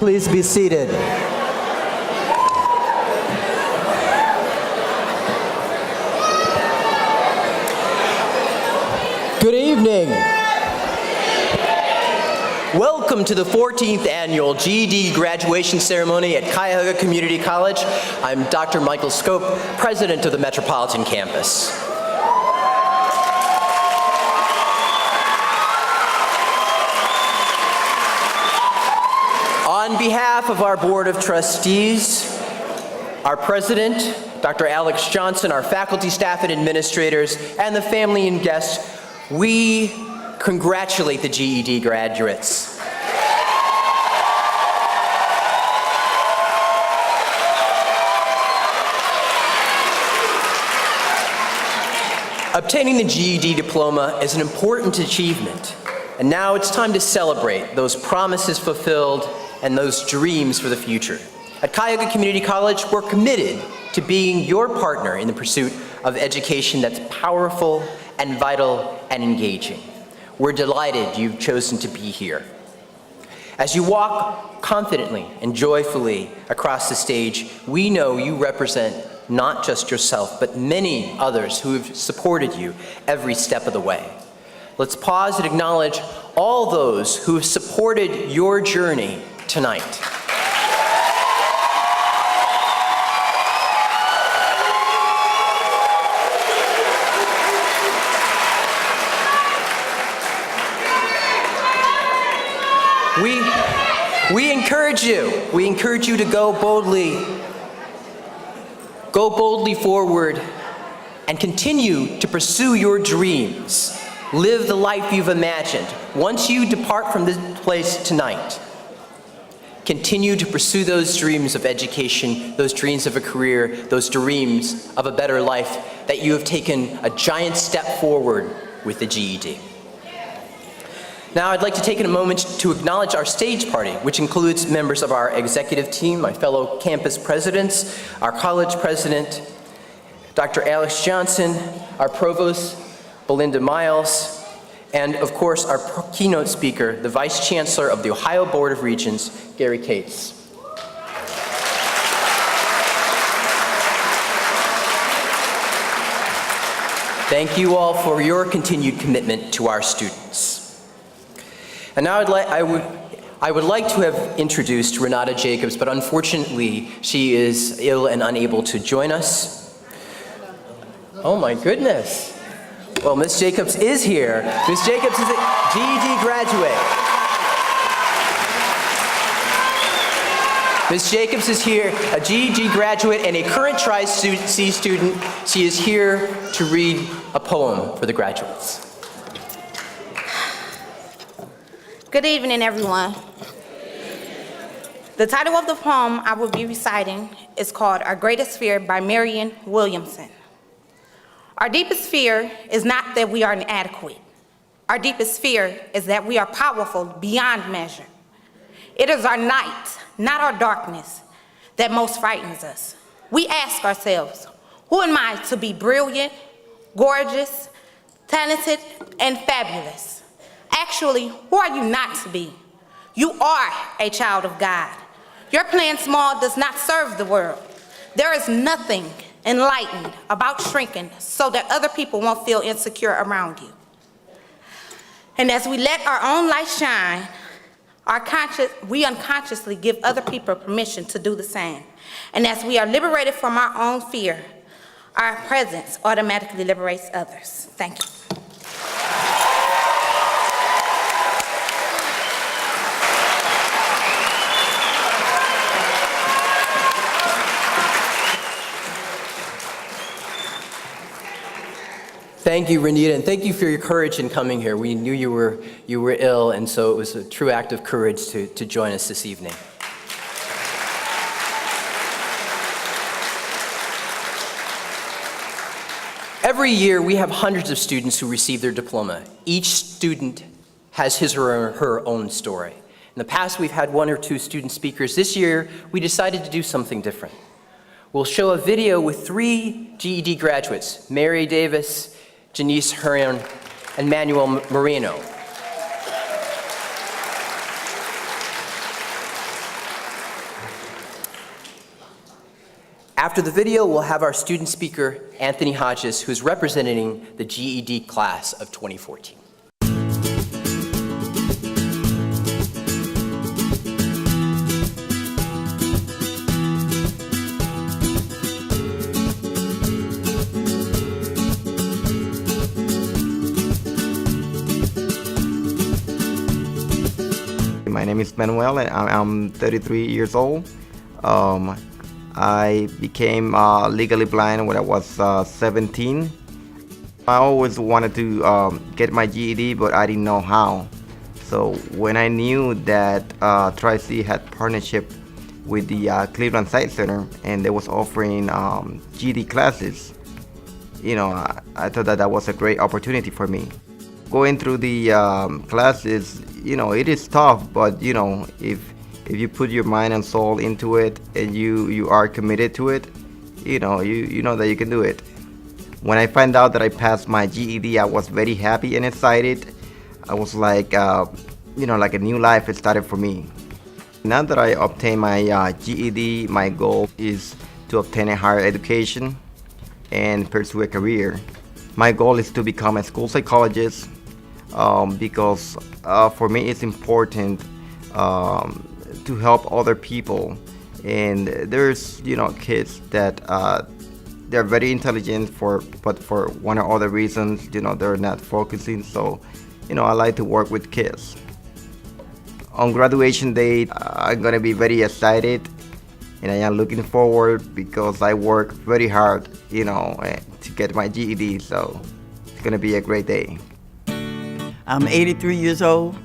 Please be seated. Good evening. Welcome to the 14th annual GED graduation ceremony at Cuyahoga Community College. I'm Dr. Michael Scope, president of the Metropolitan Campus. On behalf of our Board of Trustees, our president, Dr. Alex Johnson, our faculty, staff, and administrators, and the family and guests, we congratulate the GED graduates. Obtaining the GED diploma is an important achievement, and now it's time to celebrate those promises fulfilled and those dreams for the future. At Cuyahoga Community College, we're committed to being your partner in the pursuit of education that's powerful and vital and engaging. We're delighted you've chosen to be here. As you walk confidently and joyfully across the stage, we know you represent not just yourself, but many others who have supported you every step of the way. Let's pause and acknowledge all those who have supported your journey tonight. We encourage you to go boldly forward and continue to pursue your dreams. Live the life you've imagined. Once you depart from this place tonight, continue to pursue those dreams of education, those dreams of a career, those dreams of a better life that you have taken a giant step forward with the GED. Now I'd like to take a moment to acknowledge our stage party, which includes members of our executive team, my fellow campus presidents, our college president, Dr. Alex Johnson, our provost, Belinda Miles, and of course our keynote speaker, the Vice Chancellor of the Ohio Board of Regents, Gary Cates. Thank you all for your continued commitment to our students. And now I would like to have introduced Renata Jacobs, but unfortunately she is ill and unable to join us. Oh my goodness. Well, Ms. Jacobs is here. Ms. Jacobs is a GED graduate. Ms. Jacobs is here, a GED graduate and a current Tri-C student. She is here to read a poem for the graduates. Good evening, everyone. The title of the poem I will be reciting is called Our Greatest Fear by Marianne Williamson. Our deepest fear is not that we are inadequate. Our deepest fear is that we are powerful beyond measure. It is our night, not our darkness, that most frightens us. We ask ourselves, who am I to be brilliant, gorgeous, talented, and fabulous? Actually, who are you not to be? You are a child of God. Your playing small does not serve the world. There is nothing enlightened about shrinking so that other people won't feel insecure around you. And as we let our own light shine, we unconsciously give other people permission to do the same. And as we are liberated from our own fear, our presence automatically liberates others. Thank you. Thank you, Renita, and thank you for your courage in coming here. We knew you were ill, and so it was a true act of courage to join us this evening. Every year, we have hundreds of students who receive their diploma. Each student has his or her own story. In the past, we've had one or two student speakers. This year, we decided to do something different. We'll show a video with 3 GED graduates, Mary Davis, Janice Hearn, and Manuel Moreno. After the video, we'll have our student speaker, Anthony Hodges, who's representing the GED class of 2014. My name is Manuel, and I'm 33 years old. I became legally blind when I was 17. I always wanted to get my GED, but I didn't know how. So when I knew that Tri-C had partnership with the Cleveland Science Center, and they was offering GED classes, I thought that was a great opportunity for me. Going through the classes, it is tough, but if you put your mind and soul into it and you are committed to it, you know that you can do it. When I found out that I passed my GED, I was very happy and excited. I was like, like a new life had started for me. Now that I obtained my GED, my goal is to obtain a higher education and pursue a career. My goal is to become a school psychologist because for me it's important to help other people. And there's kids that they're very intelligent but for one or other reasons they're not focusing. So I like to work with kids. On graduation day, I'm gonna be very excited, and I am looking forward because I work very hard to get my GED, so it's gonna be a great day. I'm 83 years old,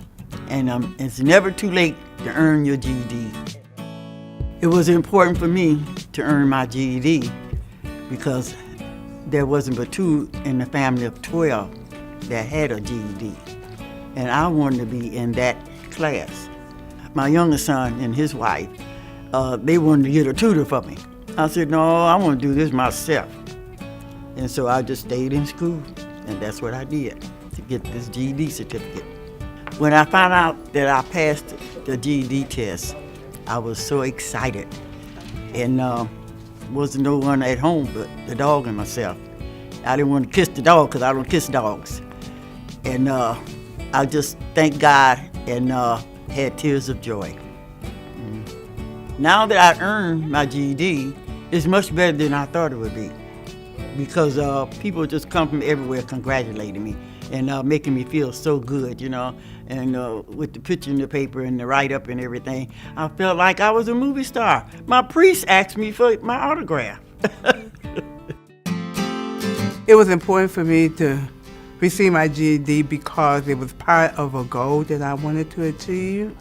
and it's never too late to earn your GED. It was important for me to earn my GED because there wasn't but 2 in the family of 12 that had a GED, and I wanted to be in that class. My youngest son and his wife, they wanted to get a tutor for me. I said, no, I want to do this myself. And so I just stayed in school, and that's what I did to get this GED certificate. When I found out that I passed the GED test, I was so excited. And wasn't no one at home but the dog and myself. I didn't want to kiss the dog because I don't kiss dogs. And I just thanked God and had tears of joy. Now that I earned my GED, it's much better than I thought it would be, because people just come from everywhere congratulating me and making me feel so good, and with the picture in the paper and the write-up and everything, I felt like I was a movie star. My priest asked me for my autograph. It was important for me to receive my GED because it was part of a goal that I wanted to achieve.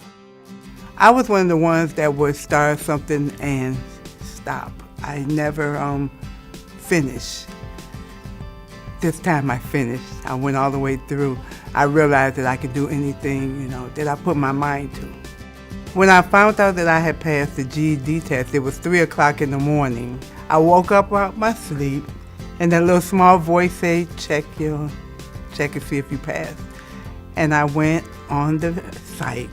I was one of the ones that would start something and stop. I never finished. This time I finished. I went all the way through. I realized that I could do anything, that I put my mind to. When I found out that I had passed the GED test, it was 3 o'clock in the morning. I woke up out my sleep, and that little small voice said, check and see if you passed. And I went on the site,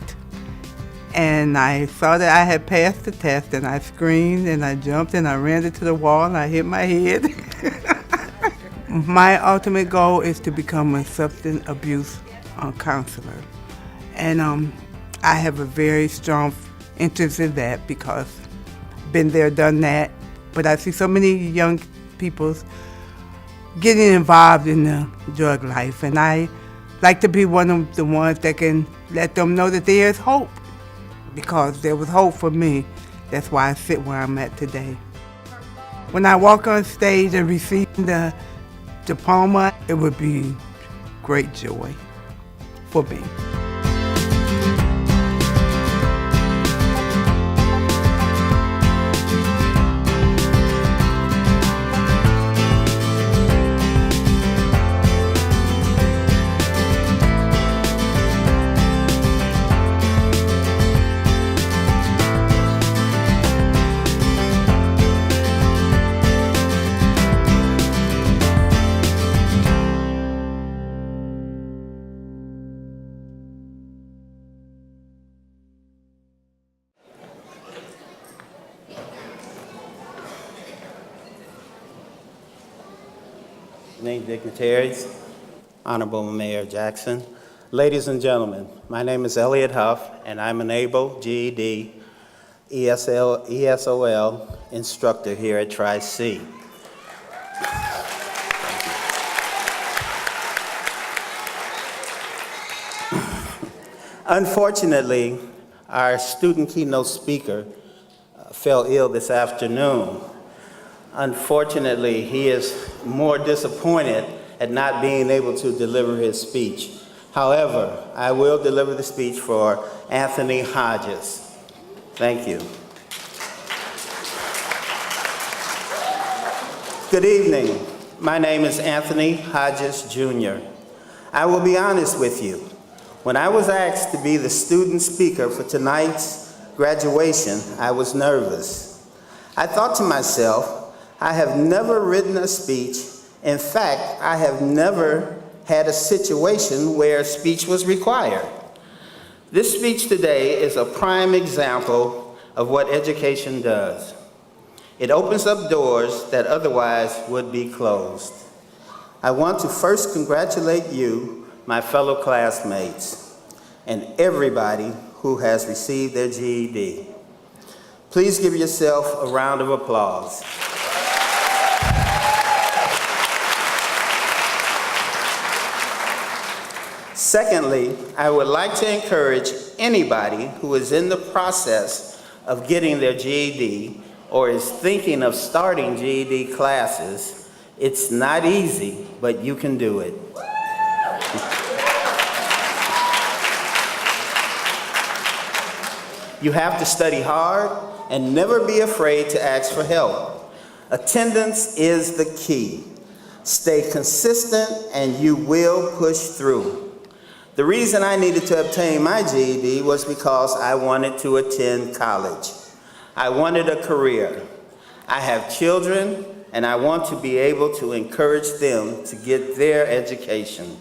and I saw that I had passed the test, and I screamed, and I jumped, and I ran into the wall, and I hit my head. My ultimate goal is to become a substance abuse counselor. And I have a very strong interest in that because I've been there, done that. But I see so many young people getting involved in the drug life, and I like to be one of the ones that can let them know that there is hope, because there was hope for me. That's why I sit where I'm at today. When I walk on stage and receive the diploma, it would be great joy for me. named dignitaries, Honorable Mayor Jackson, ladies and gentlemen, my name is Elliot Huff, and I'm an able GED ESOL instructor here at Tri-C. Unfortunately, our student keynote speaker fell ill this afternoon. Unfortunately, he is more disappointed at not being able to deliver his speech. However, I will deliver the speech for Anthony Hodges. Thank you. Good evening. My name is Anthony Hodges, Jr. I will be honest with you. When I was asked to be the student speaker for tonight's graduation, I was nervous. I thought to myself, I have never written a speech. In fact, I have never had a situation where a speech was required. This speech today is a prime example of what education does. It opens up doors that otherwise would be closed. I want to first congratulate you, my fellow classmates, and everybody who has received their GED. Please give yourself a round of applause. Secondly, I would like to encourage anybody who is in the process of getting their GED or is thinking of starting GED classes. It's not easy, but you can do it. You have to study hard and never be afraid to ask for help. Attendance is the key. Stay consistent and you will push through. The reason I needed to obtain my GED was because I wanted to attend college. I wanted a career. I have children and I want to be able to encourage them to get their education.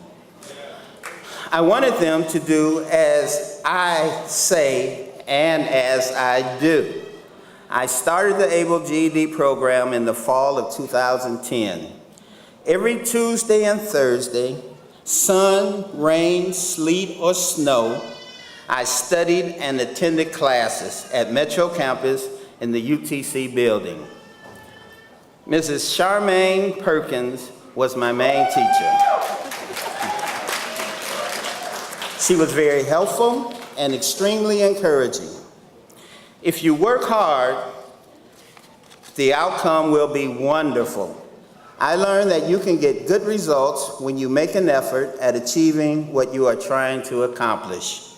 I wanted them to do as I say and as I do. I started the ABLE GED program in the fall of 2010. Every Tuesday and Thursday, sun, rain, sleet, or snow, I studied and attended classes at Metro Campus in the UTC building. Mrs. Charmaine Perkins was my main teacher. She was very helpful and extremely encouraging. If you work hard, the outcome will be wonderful. I learned that you can get good results when you make an effort at achieving what you are trying to accomplish.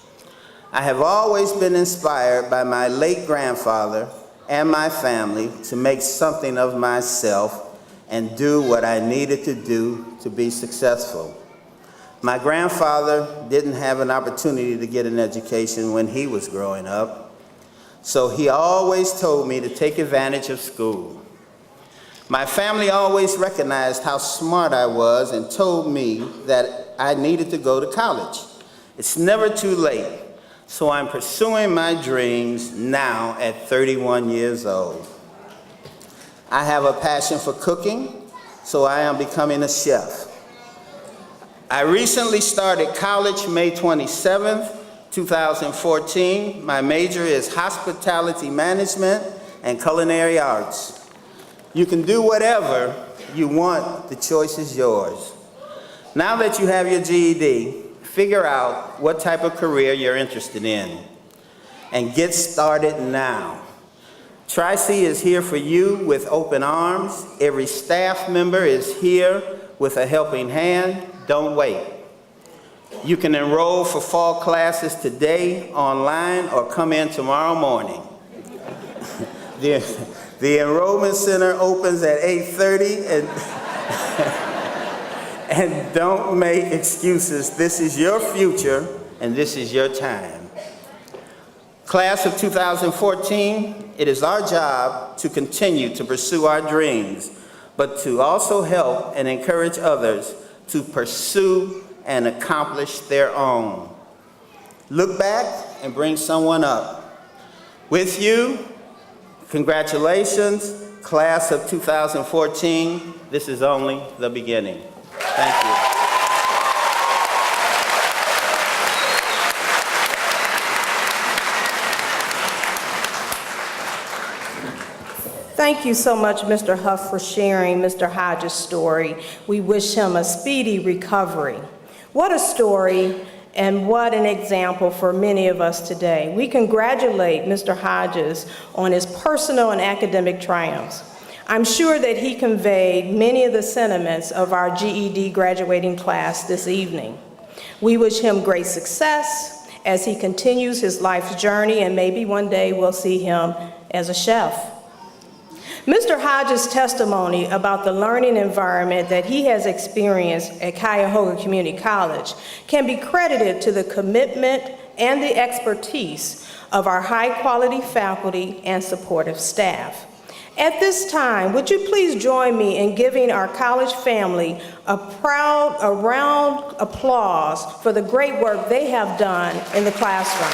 I have always been inspired by my late grandfather and my family to make something of myself and do what I needed to do to be successful. My grandfather didn't have an opportunity to get an education when he was growing up, so he always told me to take advantage of school. My family always recognized how smart I was and told me that I needed to go to college. It's never too late, so I'm pursuing my dreams now at 31 years old. I have a passion for cooking, so I am becoming a chef. I recently started college May 27th, 2014. My major is hospitality management and culinary arts. You can do whatever you want, the choice is yours. Now that you have your GED, figure out what type of career you're interested in and get started now. Tri-C is here for you with open arms. Every staff member is here with a helping hand. Don't wait. You can enroll for fall classes today online or come in tomorrow morning. The enrollment center opens at 8:30 and don't make excuses. This is your future and this is your time. Class of 2014, it is our job to continue to pursue our dreams, but to also help and encourage others to pursue and accomplish their own. Look back and bring someone up. With you, congratulations, Class of 2014, this is only the beginning. Thank you. Thank you so much, Mr. Huff, for sharing Mr. Hodges' story. We wish him a speedy recovery. What a story and what an example for many of us today. We congratulate Mr. Hodges on his personal and academic triumphs. I'm sure that he conveyed many of the sentiments of our GED graduating class this evening. We wish him great success as he continues his life's journey, and maybe one day we'll see him as a chef. Mr. Hodges' testimony about the learning environment that he has experienced at Cuyahoga Community College can be credited to the commitment and the expertise of our high-quality faculty and supportive staff. At this time, would you please join me in giving our college family a round applause for the great work they have done in the classroom.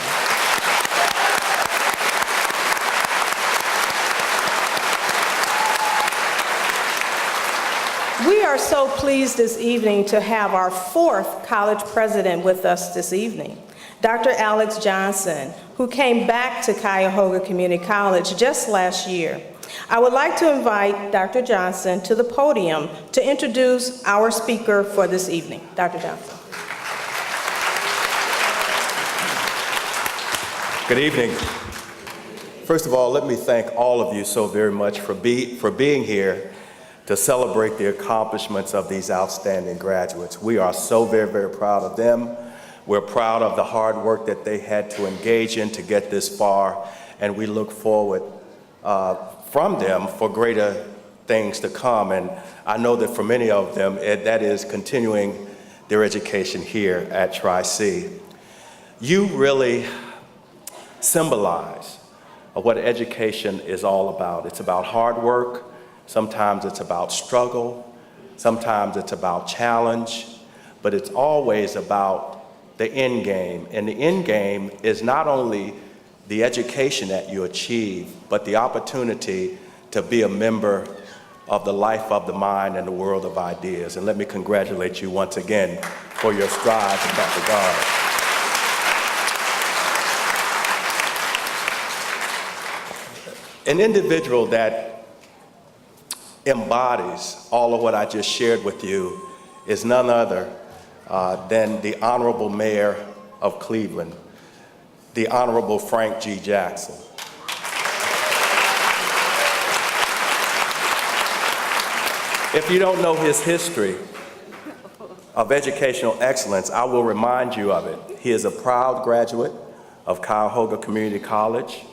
We are so pleased this evening to have our fourth college president with us this evening, Dr. Alex Johnson, who came back to Cuyahoga Community College just last year. I would like to invite Dr. Johnson to the podium to introduce our speaker for this evening. Dr. Johnson. Good evening. First of all, let me thank all of you so very much for being here to celebrate the accomplishments of these outstanding graduates. We are so very, very proud of them. We're proud of the hard work that they had to engage in to get this far, and we look forward from them for greater things to come. And I know that for many of them, that is continuing their education here at Tri-C. You really symbolize what education is all about. It's about hard work. Sometimes it's about struggle, sometimes it's about challenge, but it's always about the end game. And the end game is not only the education that you achieve, but the opportunity to be a member of the life of the mind and the world of ideas. And let me congratulate you once again for your strides in that regard. An individual that embodies all of what I just shared with you is none other than the Honorable Mayor of Cleveland, the Honorable Frank G. Jackson. If you don't know his history of educational excellence, I will remind you of it. He is a proud graduate of Cuyahoga Community College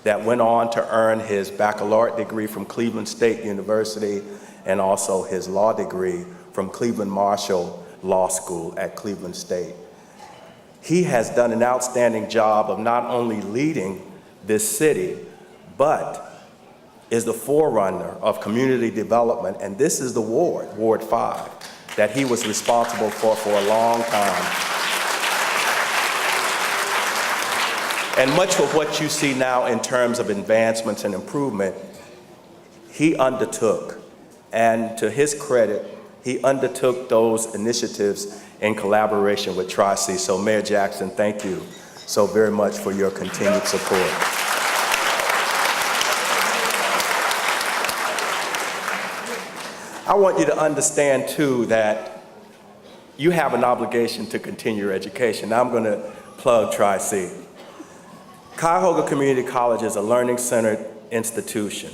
that went on to earn his baccalaureate degree from Cleveland State University and also his law degree from Cleveland Marshall Law School at Cleveland State. He has done an outstanding job of not only leading this city, but is the forerunner of community development, and this is the ward, Ward 5, that he was responsible for a long time. And much of what you see now in terms of advancements and improvement, he undertook. And to his credit, he undertook those initiatives in collaboration with Tri-C. So Mayor Jackson, thank you so very much for your continued support. I want you to understand too that you have an obligation to continue your education. Now I'm going to plug Tri-C. Cuyahoga Community College is a learning-centered institution,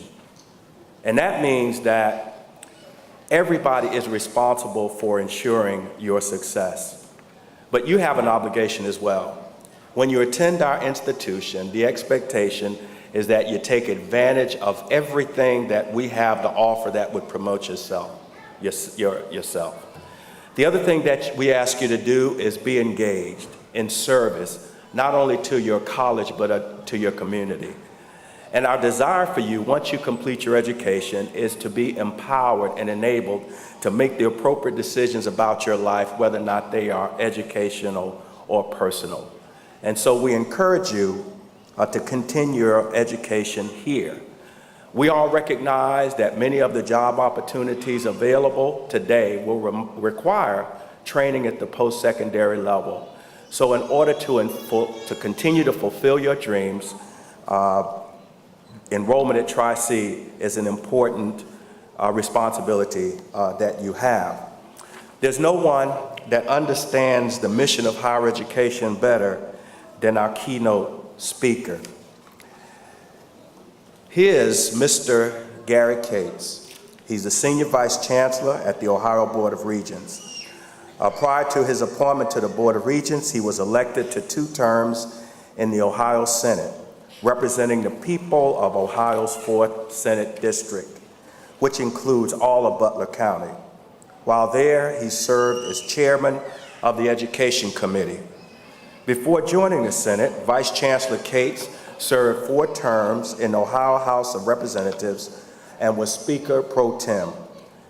and that means that everybody is responsible for ensuring your success. But you have an obligation as well. When you attend our institution, the expectation is that you take advantage of everything that we have to offer that would promote yourself. The other thing that we ask you to do is be engaged in service, not only to your college, but to your community. And our desire for you, once you complete your education, is to be empowered and enabled to make the appropriate decisions about your life, whether or not they are educational or personal. And so we encourage you to continue your education here. We all recognize that many of the job opportunities available today will require training at the post-secondary level. So in order to continue to fulfill your dreams, enrollment at Tri-C is an important responsibility that you have. There's no one that understands the mission of higher education better than our keynote speaker. Here's Mr. Gary Cates. He's the Senior Vice Chancellor at the Ohio Board of Regents. Prior to his appointment to the Board of Regents, he was elected to 2 terms in the Ohio Senate, representing the people of Ohio's 4th Senate District, which includes all of Butler County. While there, he served as chairman of the Education Committee. Before joining the Senate, Vice Chancellor Cates served 4 terms in the Ohio House of Representatives and was Speaker pro tem.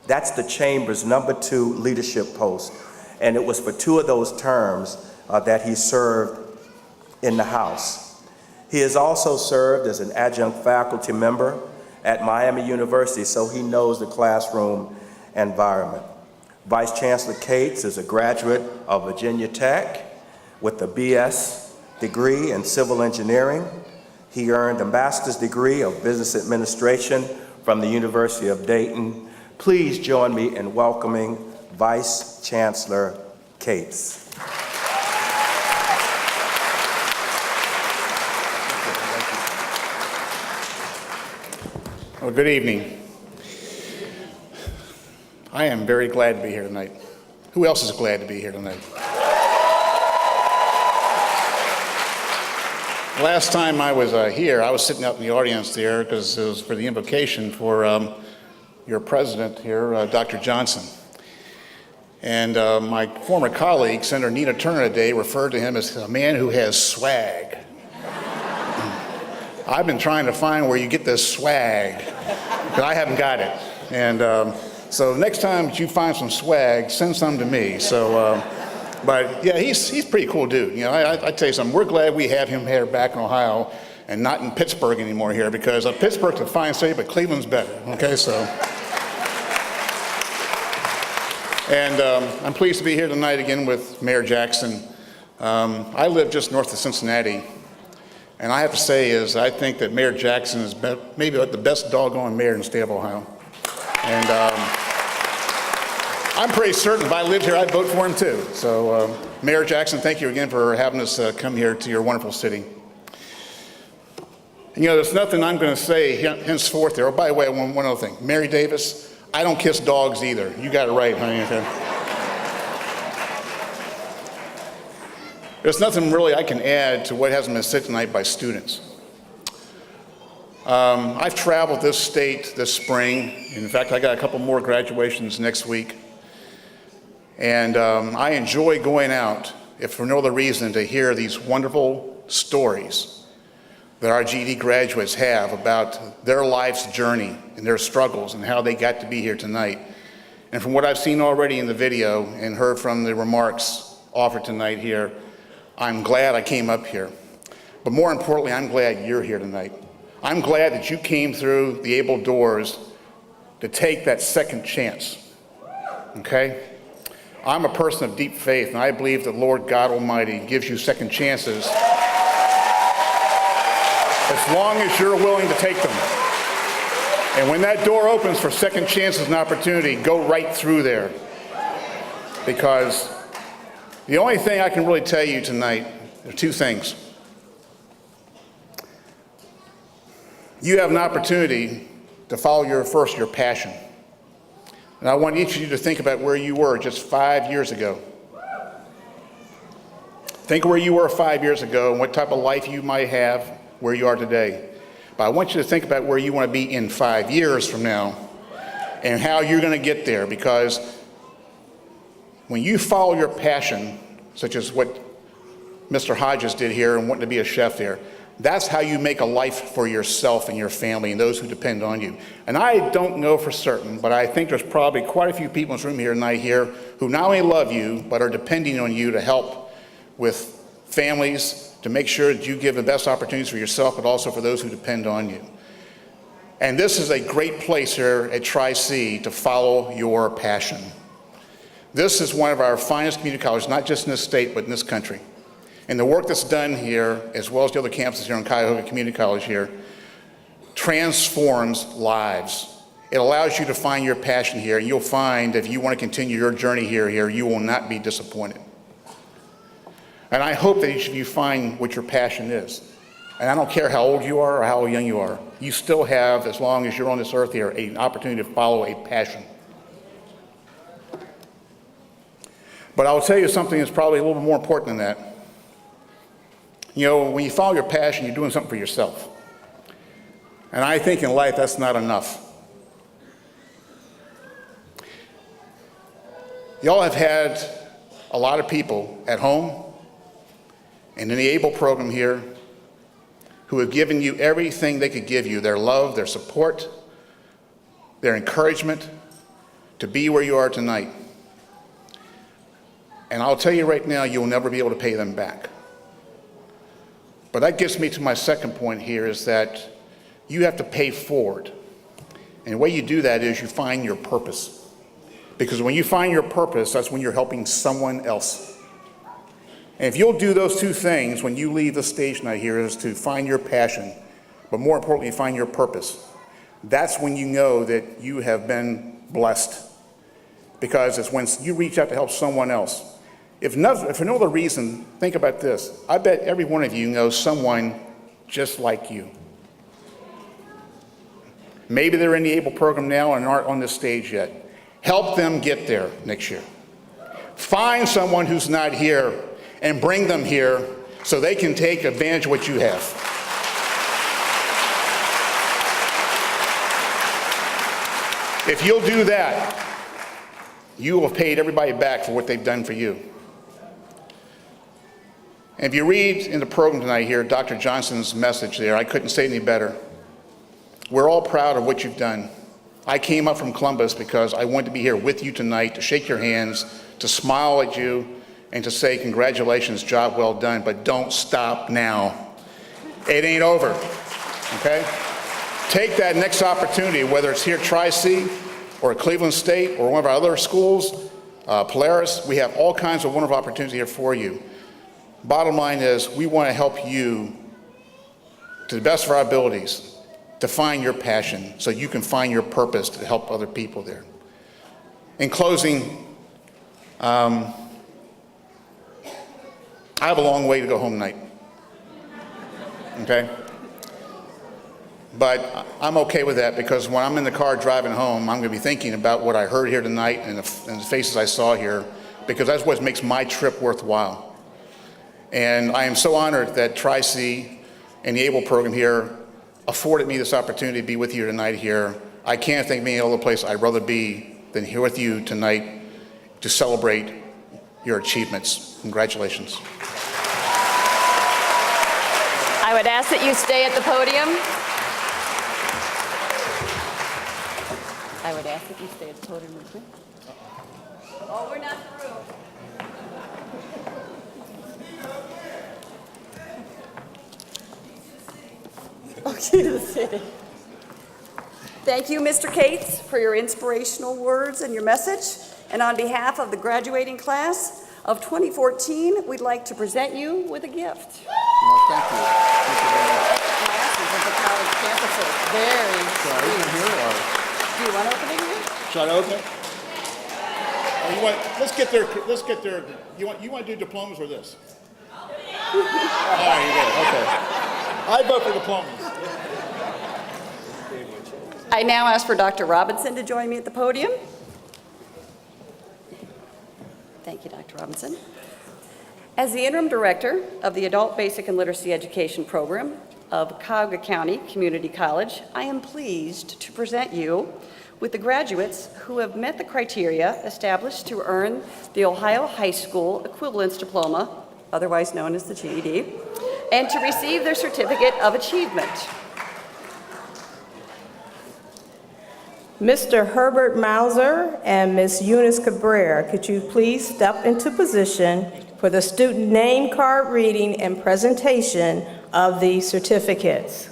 That's the chamber's #2 leadership post, and it was for 2 of those terms that he served in the House. He has also served as an adjunct faculty member at Miami University, so he knows the classroom environment. Vice Chancellor Cates is a graduate of Virginia Tech with a BS degree in civil engineering. He earned a master's degree of business administration from the University of Dayton. Please join me in welcoming Vice Chancellor Cates. Well, good evening. I am very glad to be here tonight. Who else is glad to be here tonight? Last time I was here, I was sitting out in the audience there because it was for the invocation for your president here, Dr. Johnson. And my former colleague, Senator Nina Turner today, referred to him as a man who has swag. I've been trying to find where you get this swag, but I haven't got it. And so next time that you find some swag, send some to me. So, but yeah, he's pretty cool dude. You know, I tell you something, we're glad we have him here back in Ohio and not in Pittsburgh anymore here, because Pittsburgh's a fine city, but Cleveland's better, okay, so. And I'm pleased to be here tonight again with Mayor Jackson. I live just north of Cincinnati, and I have to say is I think that Mayor Jackson is maybe the best doggone mayor in the state of Ohio. And I'm pretty certain if I lived here, I'd vote for him too. So Mayor Jackson, thank you again for having us come here to your wonderful city. And, you know, there's nothing I'm going to say henceforth there. Oh, by the way, one other thing. Mary Davis, I don't kiss dogs either. You got it right, honey. Okay. There's nothing really I can add to what hasn't been said tonight by students. I've traveled this state this spring. In fact, I got a couple more graduations next week. And I enjoy going out, if for no other reason, to hear these wonderful stories that our GED graduates have about their life's journey and their struggles and how they got to be here tonight. And from what I've seen already in the video and heard from the remarks offered tonight here, I'm glad I came up here. But more importantly, I'm glad you're here tonight. I'm glad that you came through the able doors to take that second chance, okay? I'm a person of deep faith, and I believe that Lord God Almighty gives you second chances as long as you're willing to take them. And when that door opens for second chances and opportunity, go right through there. Because the only thing I can really tell you tonight are 2 things. You have an opportunity to follow your passion. And I want each of you to think about where you were just 5 years ago. Think where you were 5 years ago and what type of life you might have where you are today. But I want you to think about where you want to be in 5 years from now and how you're going to get there, because when you follow your passion, such as what Mr. Hodges did here and wanting to be a chef there, that's how you make a life for yourself and your family and those who depend on you. And I don't know for certain, but I think there's probably quite a few people in this room here tonight here who not only love you, but are depending on you to help with families, to make sure that you give the best opportunities for yourself, but also for those who depend on you. And this is a great place here at Tri-C to follow your passion. This is one of our finest community colleges, not just in this state, but in this country. And the work that's done here, as well as the other campuses here in Cuyahoga Community College here, transforms lives. It allows you to find your passion here, and you'll find if you want to continue your journey here, you will not be disappointed. And I hope that each of you find what your passion is. And I don't care how old you are or how young you are. You still have, as long as you're on this earth here, an opportunity to follow a passion. But I'll tell you something that's probably a little bit more important than that. You know, when you follow your passion, you're doing something for yourself. And I think in life that's not enough. Y'all have had a lot of people at home and in the ABLE program here who have given you everything they could give you, their love, their support, their encouragement to be where you are tonight. And I'll tell you right now, you'll never be able to pay them back. But that gets me to my second point here, is that you have to pay forward. And the way you do that is you find your purpose. Because when you find your purpose, that's when you're helping someone else. And if you'll do those two things when you leave the stage tonight here, is to find your passion, but more importantly, find your purpose. That's when you know that you have been blessed. Because it's when you reach out to help someone else. If for no other reason, think about this. I bet every one of you knows someone just like you. Maybe they're in the ABLE program now and aren't on this stage yet. Help them get there next year. Find someone who's not here and bring them here so they can take advantage of what you have. If you'll do that, you will have paid everybody back for what they've done for you. And if you read in the program tonight here, Dr. Johnson's message there, I couldn't say any better. We're all proud of what you've done. I came up from Columbus because I wanted to be here with you tonight, to shake your hands, to smile at you, and to say congratulations, job well done, but don't stop now. It ain't over, okay? Take that next opportunity, whether it's here at Tri-C or at Cleveland State or one of our other schools, Polaris. We have all kinds of wonderful opportunities here for you. Bottom line is, we want to help you to the best of our abilities to find your passion so you can find your purpose to help other people there. In closing, I have a long way to go home tonight, okay? But I'm okay with that, because when I'm in the car driving home, I'm going to be thinking about what I heard here tonight and the faces I saw here, because that's what makes my trip worthwhile. And I am so honored that Tri-C and the ABLE program here afforded me this opportunity to be with you tonight here. I can't think of any other place I'd rather be than here with you tonight to celebrate your achievements. Congratulations. I would ask that you stay at the podium. I would ask that you stay at the podium with me. Oh, we're not through. Okay, to the city. Thank you, Mr. Cates, for your inspirational words and your message. And on behalf of the graduating class of 2014, we'd like to present you with a gift. Well, thank you. Thank you very much. Classes at the college campuses. Very sweet. Do you want to open it here? Should I open it? Let's get their, you want to do diplomas or this? All right, you get it, okay. I vote for diplomas. I now ask for Dr. Robinson to join me at the podium. Thank you, Dr. Robinson. As the interim director of the Adult Basic and Literacy Education Program of Cuyahoga County Community College, I am pleased to present you with the graduates who have met the criteria established to earn the Ohio High School Equivalence Diploma, otherwise known as the GED, and to receive their Certificate of Achievement. Mr. Herbert Mauser and Ms. Eunice Cabrera, could you please step into position for the student name card reading and presentation of the certificates?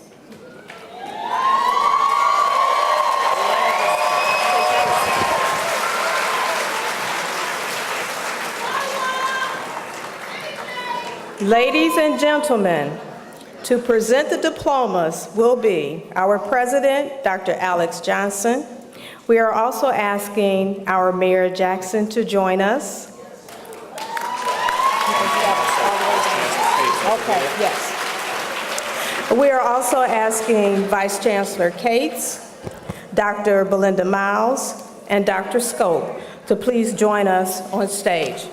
Ladies and gentlemen, to present the diplomas will be our president, Dr. Alex Johnson. We are also asking our Mayor Jackson to join us. Okay, yes. We are also asking Vice Chancellor Cates, Dr. Belinda Miles, and Dr. Scope to please join us on stage.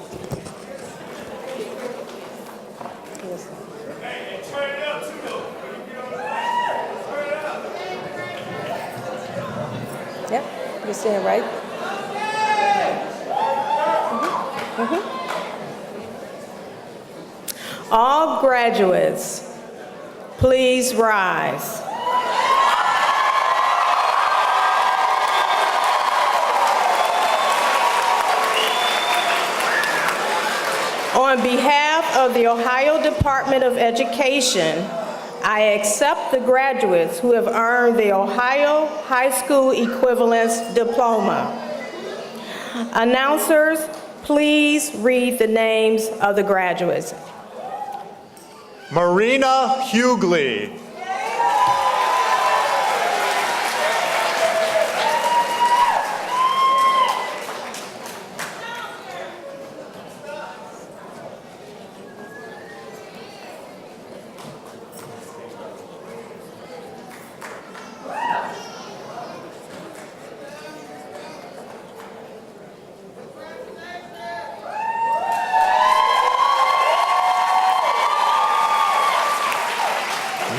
Yep, you're saying right. All graduates, please rise. On behalf of the Ohio Department of Education, I accept the graduates who have earned the Ohio High School Equivalence Diploma. Announcers, please read the names of the graduates. Marina Hughley.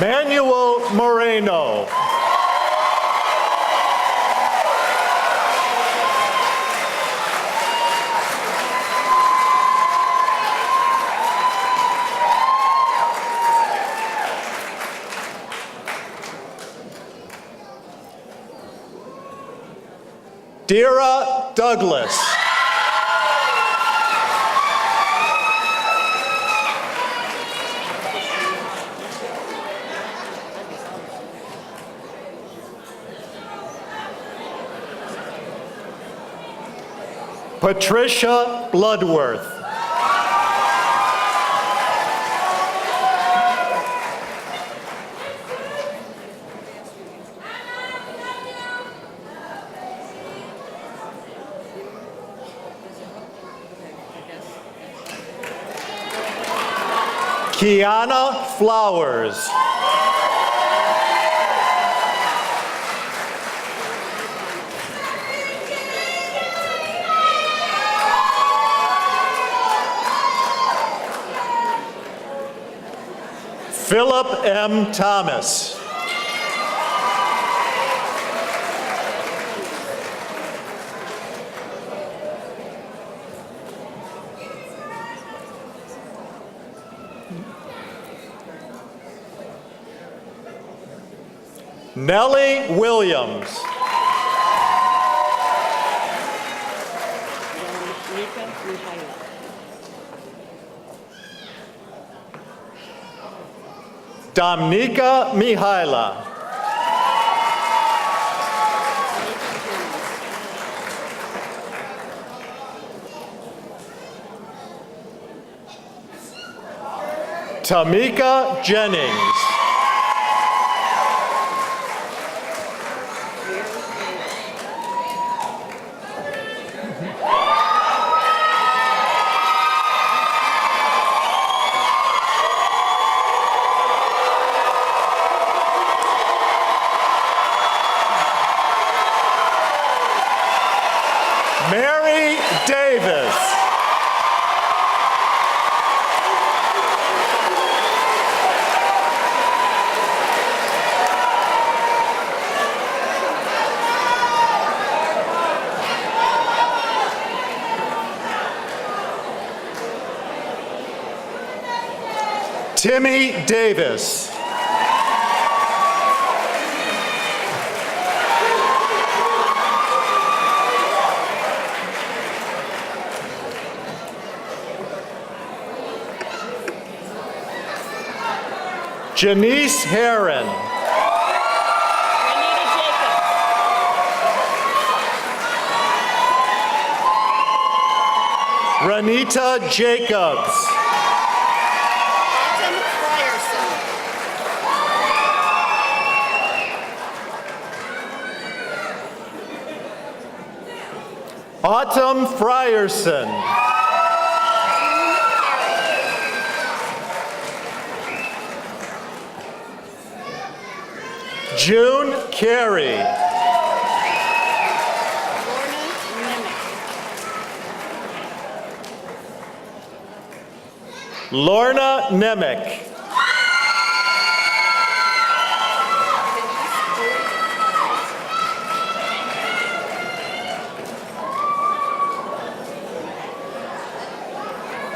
Manuel Moreno. Dira Douglas. Patricia Bloodworth. Kiana Flowers. Philip M. Thomas. Nellie Williams. Domnika Mihaila. Tamika Jennings. Mary Davis. Timmy Davis. Janice Herron. Renita Jacobs. Autumn Frierson. June Carey. Lorna Nemec.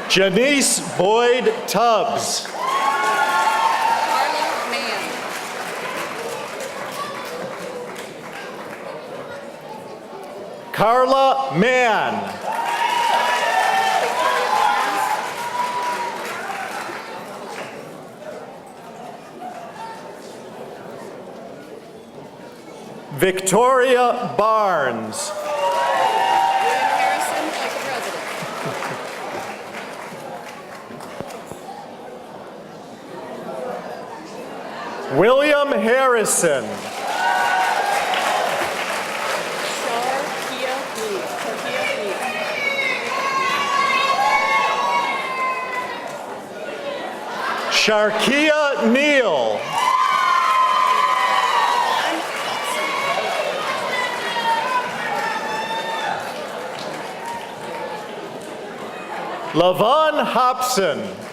Janice Boyd Tubbs. Carla Mann. Victoria Barnes. William Harrison. Sharkia Neal. Lavon Hobson.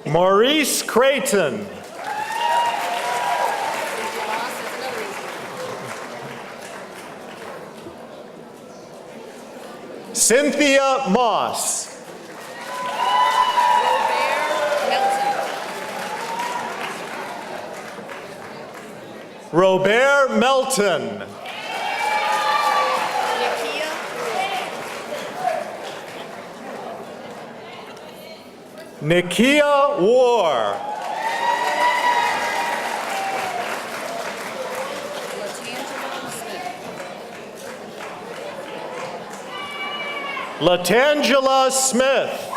Maurice Creighton. Cynthia Moss. Robert Melton. Nikia War. Latangela Smith.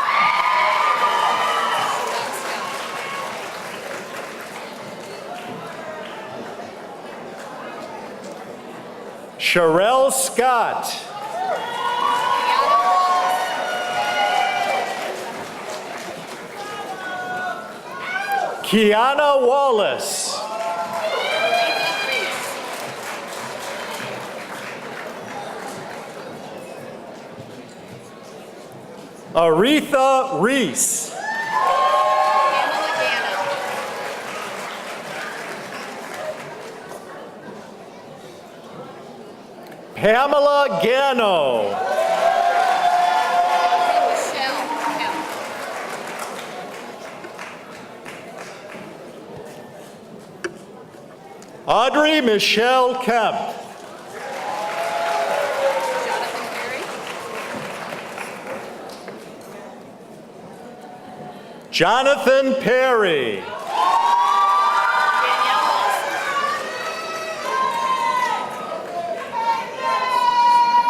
Sherelle Scott. Kiana Wallace. Aretha Reese. Pamela Gano. Audrey Michelle Kemp. Jonathan Perry.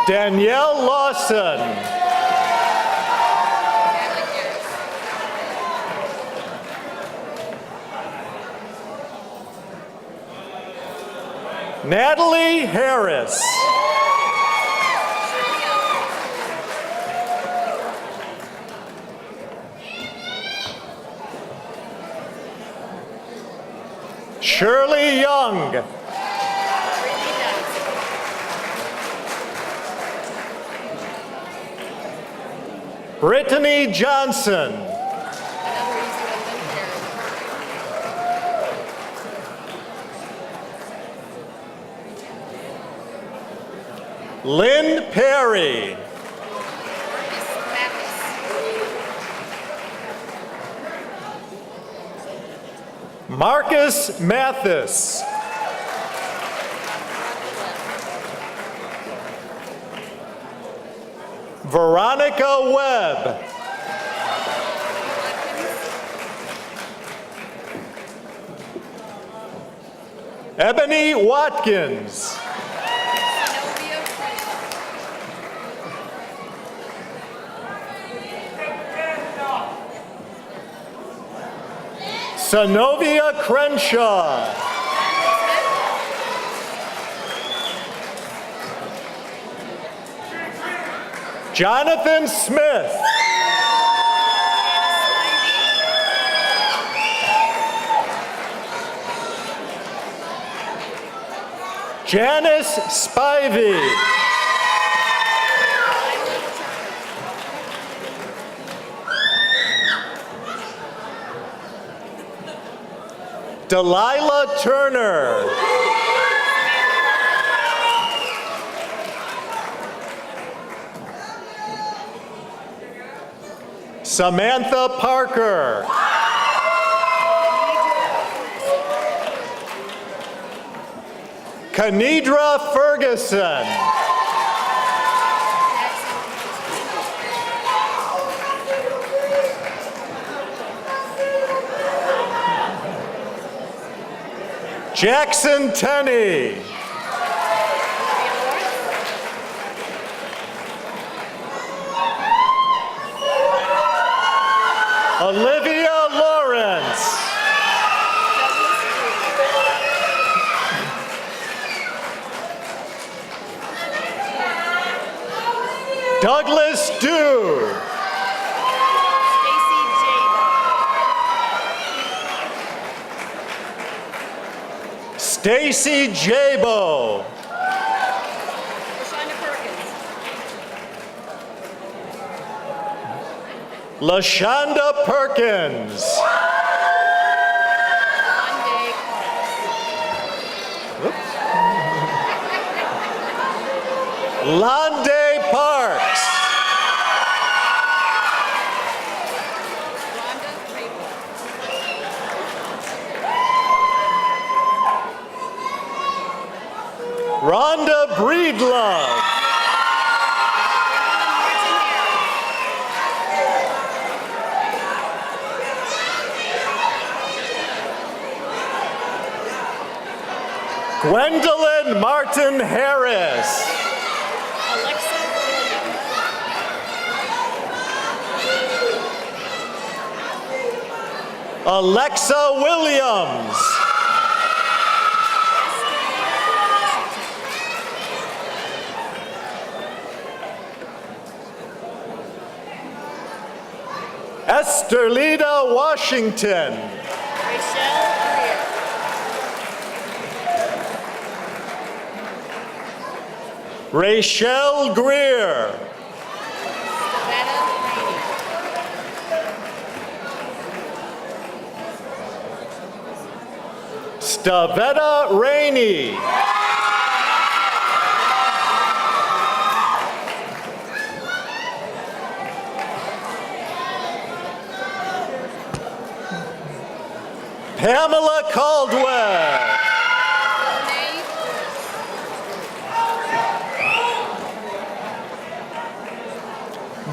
Danielle Lawson. Natalie Harris. Shirley Young. Brittany Johnson. Lynn Perry. Marcus Mathis. Veronica Webb. Ebony Watkins. Sonovia Crenshaw. Jonathan Smith. Janice Spivey. Delilah Turner. Samantha Parker. Kanidra Ferguson. Jackson Tenney. Olivia Lawrence. Douglas Dew. Stacy Jabo. LaShonda Perkins. Londe Parks. Rhonda Breedlove. Gwendolyn Martin Harris. Alexa Williams. Esterlita Washington. Rachel Greer. Stavetta Rainey. Pamela Caldwell.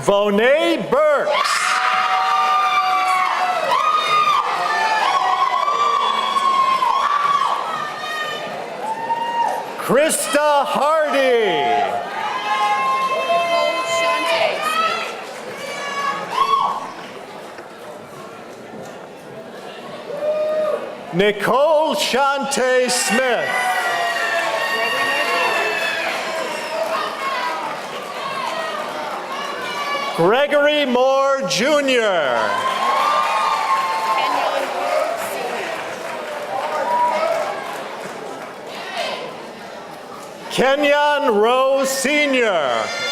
Vonay Burks. Krista Hardy. Nicole Shante Smith. Gregory Moore Jr. Kenyon Rose Sr.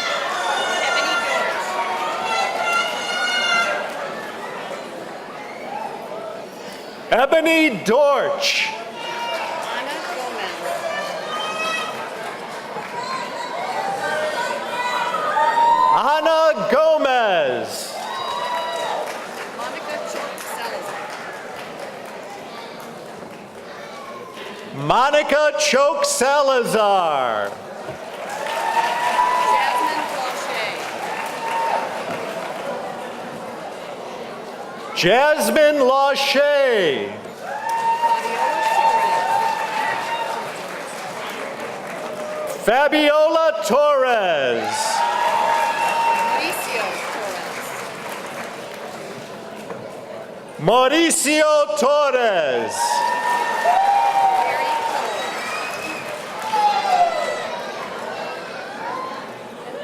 Ebony Dorch. Ana Gomez. Monica Choke Salazar. Jasmine Lachey. Fabiola Torres. Mauricio Torres.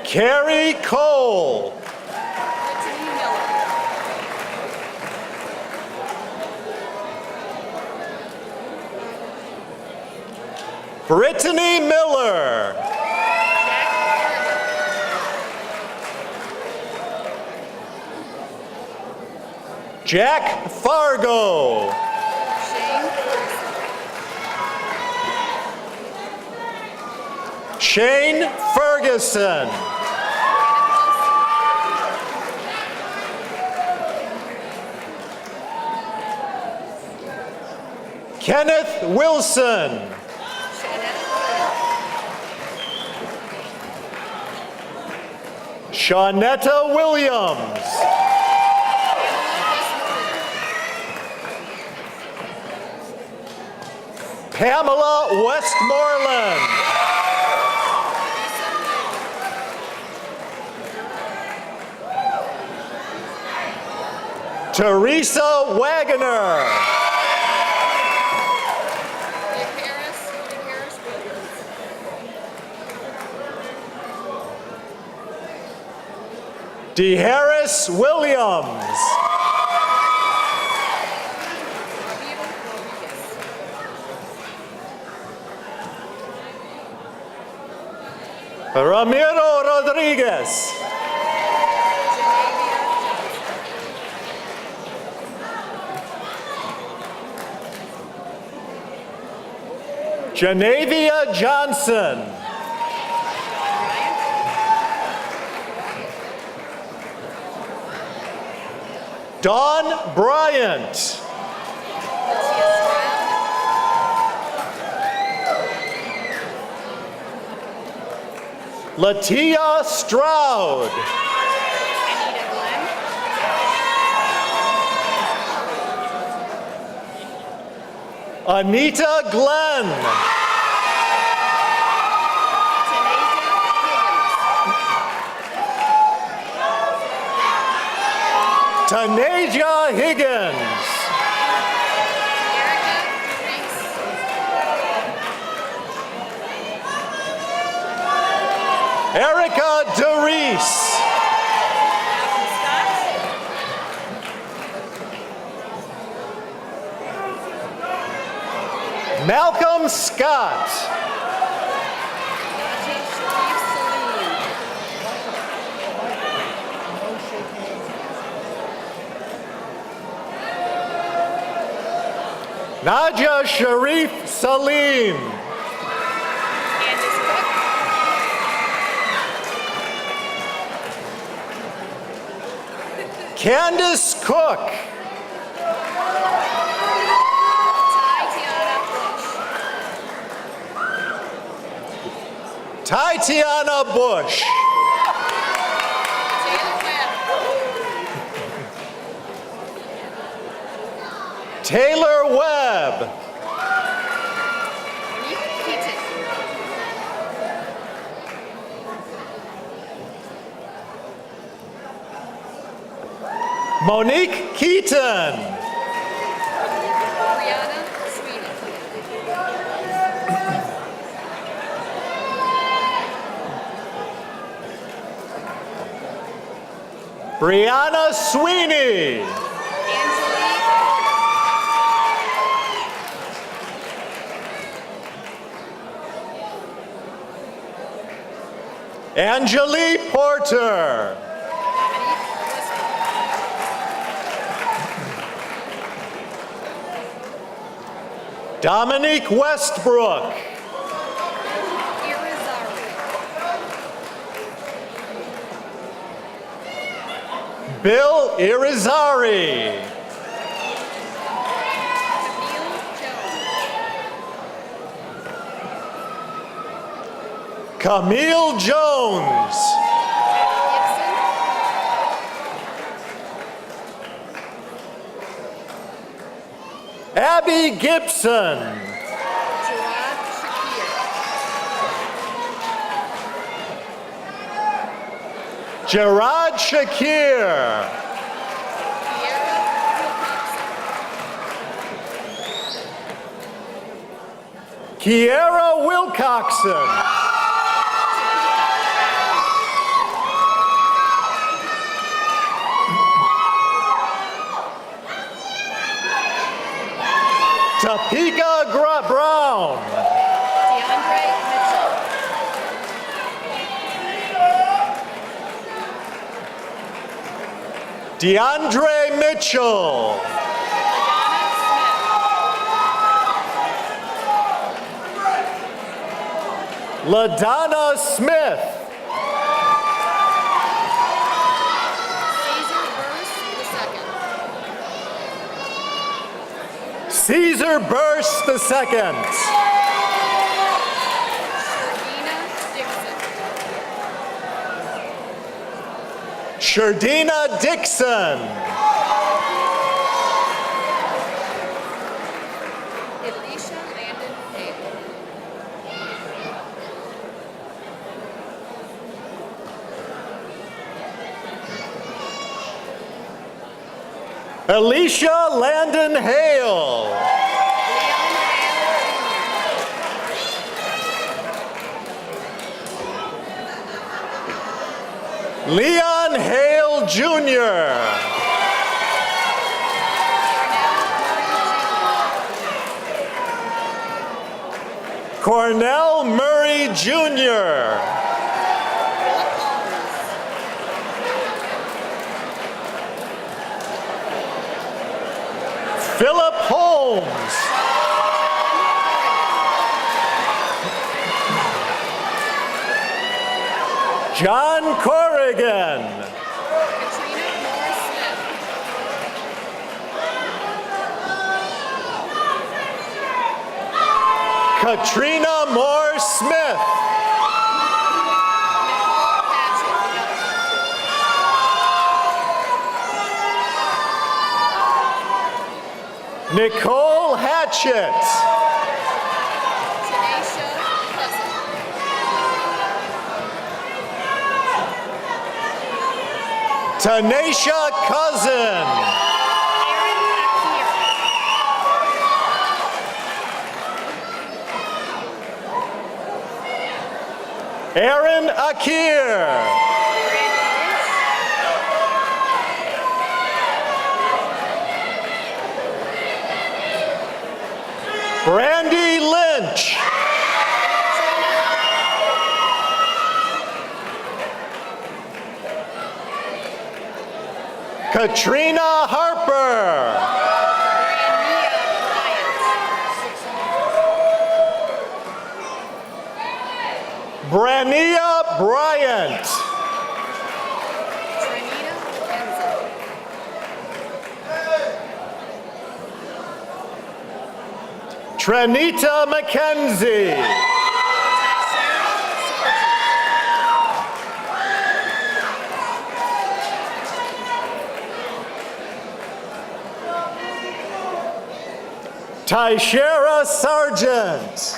Carrie Cole. Brittany Miller. Jack Fargo. Shane Ferguson. Kenneth Wilson. Shawnetta Williams. Pamela Westmoreland. Teresa Wagoner. DeHarris Williams. Ramiro Rodriguez. Janavia Johnson. Dawn Bryant. Latia Stroud. Anita Glenn. Tanaja Higgins. Erica DeReese. Malcolm Scott. Nadia Sharif Salim. Candace Cook. Tatiana Bush. Taylor Webb. Monique Keaton. Brianna Sweeney. Angelique Porter. Dominique Westbrook. Bill Irizarry. Camille Jones. Abby Gibson. Gerard Shakir. Kiera Wilcoxon. Topeka Brown. DeAndre Mitchell. DeAndre Mitchell. LaDonna Smith. Caesar Burst II. Sherdina Dixon. Elisha Landon Hale. Alicia Landon Hale. Leon Hale Jr. Cornell Murray Jr. Philip Holmes. John Corrigan. Katrina Moore Smith. Nicole Hatchett. Tanisha Cousin. Aaron Akir. Brandy Lynch. Katrina Harper. Brania Bryant. Tranita McKenzie. Tyshera Sargent.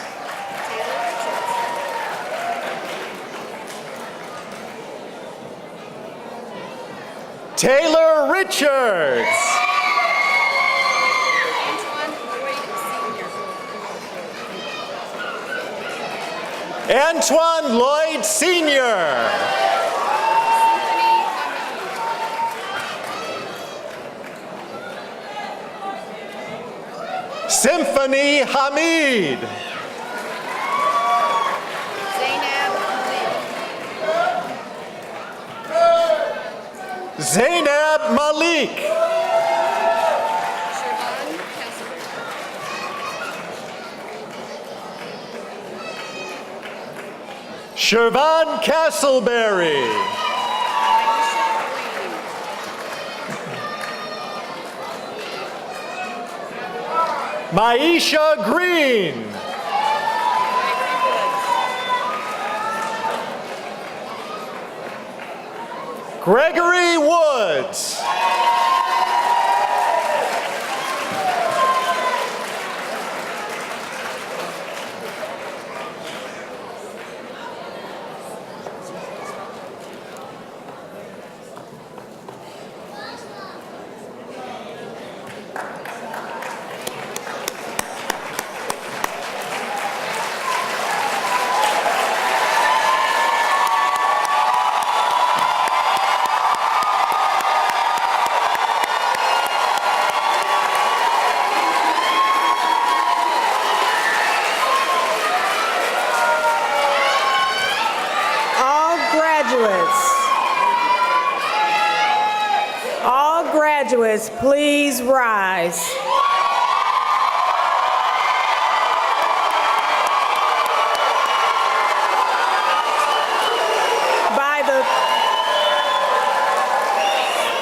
Taylor Richards. Antoine Lloyd Sr. Symphony Hamid. Zainab Malik. Shervan Castleberry. Maisha Green. Gregory Woods. graduates. All graduates, please rise.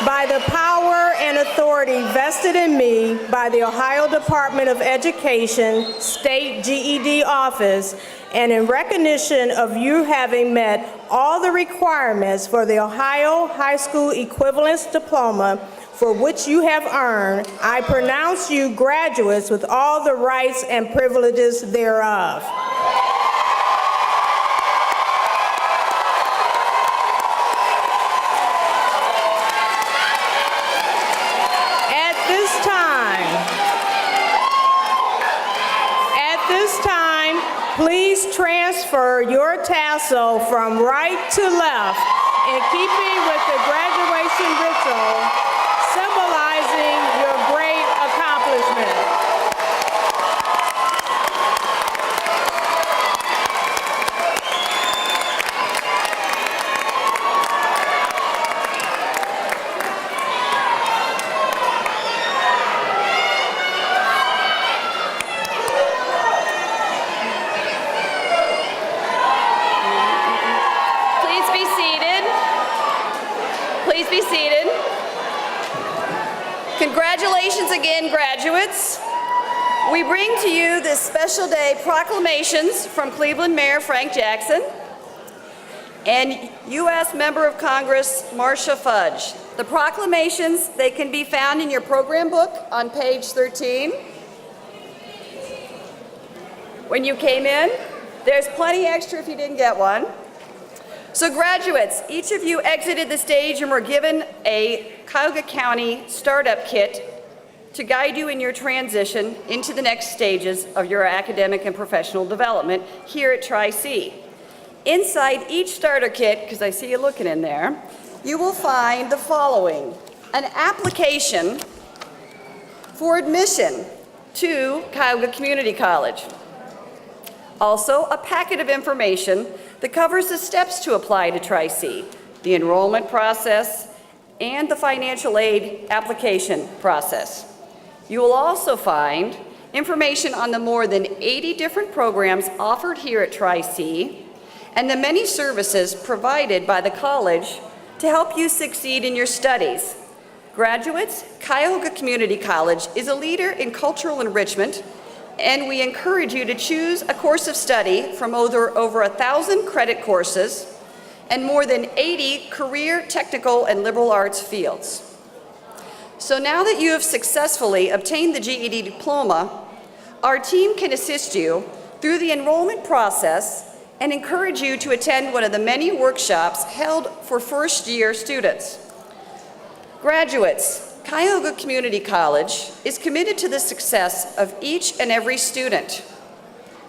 By the power and authority vested in me by the Ohio Department of Education State GED Office, and in recognition of you having met all the requirements for the Ohio High School Equivalence Diploma for which you have earned, I pronounce you graduates with all the rights and privileges thereof. Please transfer your tassel from right to left in keeping with the graduation ritual, symbolizing your great accomplishment. Be seated. Congratulations again, graduates. We bring to you this special day proclamations from Cleveland Mayor Frank Jackson and U.S. Member of Congress Marcia Fudge. The proclamations, they can be found in your program book on page 13. When you came in, there's plenty extra if you didn't get one. So graduates, each of you exited the stage and were given a Cuyahoga County startup kit to guide you in your transition into the next stages of your academic and professional development here at Tri-C. Inside each starter kit, because I see you looking in there, you will find the following: an application for admission to Cuyahoga Community College. Also, a packet of information that covers the steps to apply to Tri-C, the enrollment process, and the financial aid application process. You will also find information on the more than 80 different programs offered here at Tri-C and the many services provided by the college to help you succeed in your studies. Graduates, Cuyahoga Community College is a leader in cultural enrichment, and we encourage you to choose a course of study from over 1,000 credit courses and more than 80 career, technical, and liberal arts fields. So now that you have successfully obtained the GED diploma, our team can assist you through the enrollment process and encourage you to attend one of the many workshops held for first-year students. Graduates, Cuyahoga Community College is committed to the success of each and every student.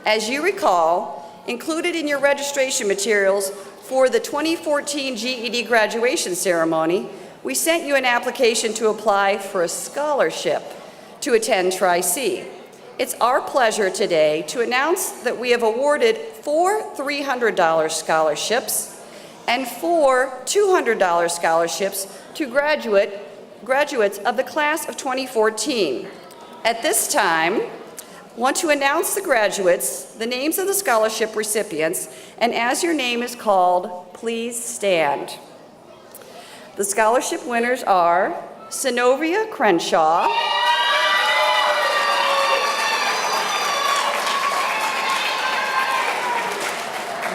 As you recall, included in your registration materials for the 2014 GED graduation ceremony, we sent you an application to apply for a scholarship to attend Tri-C. It's our pleasure today to announce that we have awarded 4 $300 scholarships and 4 $200 scholarships to graduates of the class of 2014. At this time, I want to announce the graduates, the names of the scholarship recipients, and as your name is called, please stand. The scholarship winners are Synovia Crenshaw,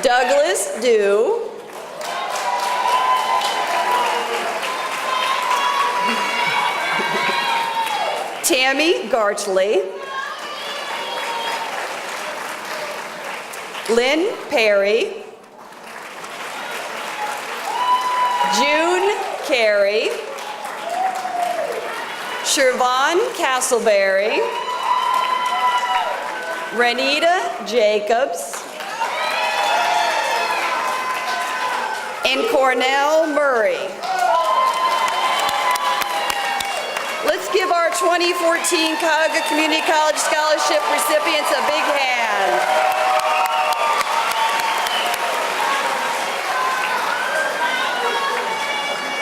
Douglas Dew, Tammy Gartley, Lynn Perry, June Carey, Shervon Castleberry, Renita Jacobs, and Cornell Murray. Let's give our 2014 Cuyahoga Community College Scholarship recipients a big hand.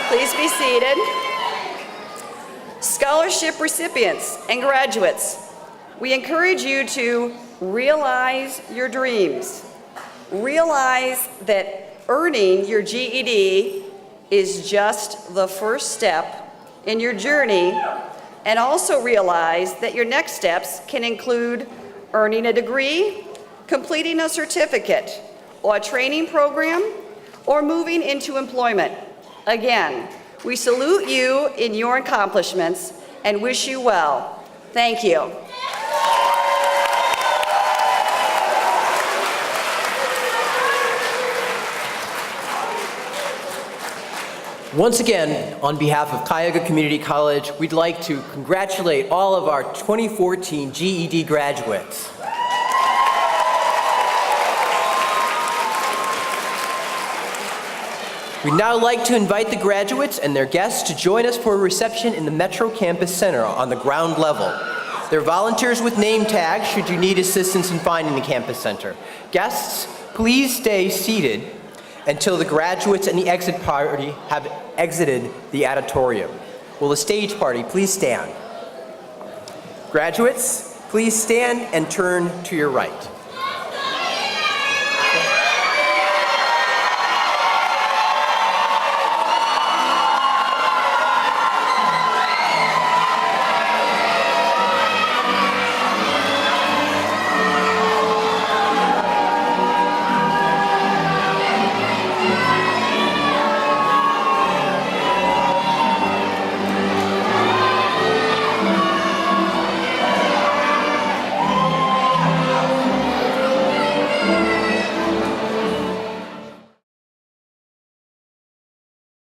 Please be seated. Scholarship recipients and graduates, we encourage you to realize your dreams. Realize that earning your GED is just the first step in your journey, and also realize that your next steps can include earning a degree, completing a certificate, or a training program, or moving into employment. Again, we salute you in your accomplishments and wish you well. Thank you. Once again, on behalf of Cuyahoga Community College, we'd like to congratulate all of our 2014 GED graduates. We'd now like to invite the graduates and their guests to join us for a reception in the Metro Campus Center on the ground level. There are volunteers with name tags should you need assistance in finding the campus center. Guests, please stay seated until the graduates and the exit party have exited the auditorium. Will the stage party please stand? Graduates, please stand and turn to your right.